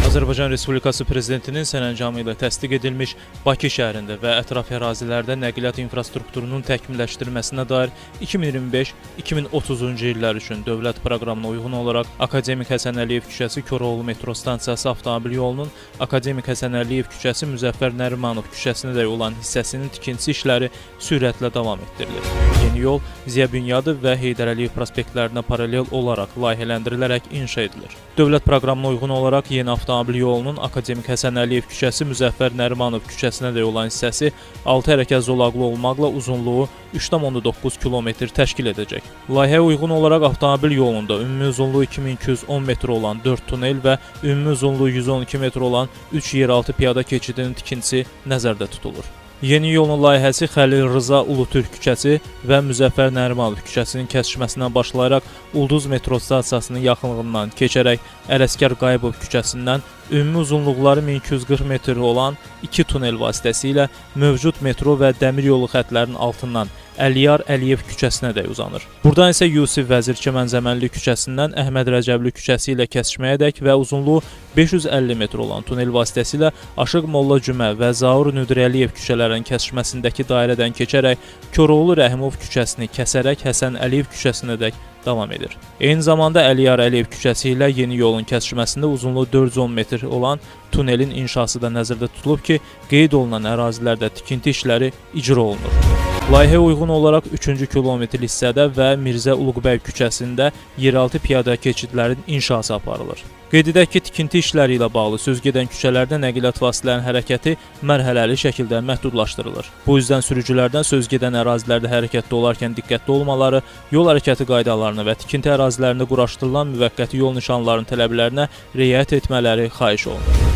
Azərbaycan Respublikası Prezidentinin sərəncamı ilə təsdiq edilmiş Bakı şəhərində və ətraf ərazilərdə nəqliyyat infrastrukturunun təkmilləşdirilməsinə dair 2025-2030-cu illər üçün dövlət proqramına uyğun olaraq Akademik Həsən Əliyev küçəsi Koroğlu metro stansiyası avtomobil yolunun Akademik Həsən Əliyev küçəsi Müzəffər Nərimanov küçəsinədək olan hissəsinin tikintisi işləri sürətlə davam etdirilir. Yeni yol Ziya Bünyadov və Heydər Əliyev prospektlərinə paralel olaraq layihələndirilərək inşa edilir. Dövlət proqramına uyğun olaraq yeni avtomobil yolunun Akademik Həsən Əliyev küçəsi Müzəffər Nərimanov küçəsinədək olan hissəsi 6 hərəkət zolaqlı olmaqla uzunluğu 3,9 km təşkil edəcək. Layihəyə uyğun olaraq avtomobil yolunda ümumi uzunluğu 2210 metr olan 4 tunel və ümumi uzunluğu 112 metr olan 3 yeraltı piyada keçidinin tikintisi nəzərdə tutulur. Yeni yolun layihəsi Xəlil Rıza Ulutürk küçəsi və Müzəffər Nərimanov küçəsinin kəsişməsindən başlayaraq Ulduz metro stansiyasının yaxınlığından keçərək Ələsgər Qayıbov küçəsindən ümumi uzunluqları 1240 metr olan 2 tunel vasitəsilə mövcud metro və dəmir yolu xətlərinin altından Əliyar Əliyev küçəsinədək uzanır. Buradan isə Yusif Vəzir Çəmənzəmənli küçəsindən Əhməd Rəcəbli küçəsi ilə kəsişməyədək və uzunluğu 550 metr olan tunel vasitəsilə Aşıq Molla Cümə və Zaur Nüdrəliyev küçələrinin kəsişməsindəki dairədən keçərək Koroğlu Rəhimov küçəsini kəsərək Həsən Əliyev küçəsinədək davam edir. Eyni zamanda Əliyar Əliyev küçəsi ilə yeni yolun kəsişməsində uzunluğu 410 metr olan tunelin inşası da nəzərdə tutulub ki, qeyd olunan ərazilərdə tikinti işləri icra olunur. Layihəyə uyğun olaraq 3-cü kilometr hissədə və Mirzə Uluqbəy küçəsində yeraltı piyada keçidlərin inşası aparılır. Qeyd edək ki, tikinti işləri ilə bağlı sözgedən küçələrdə nəqliyyat vasitələrinin hərəkəti mərhələli şəkildə məhdudlaşdırılır. Bu üzdən sürücülərdən sözgedən ərazilərdə hərəkətdə olarkən diqqətli olmaları, yol hərəkəti qaydalarına və tikinti ərazilərində quraşdırılan müvəqqəti yol nişanlarının tələblərinə riayət etmələri xahiş olunur.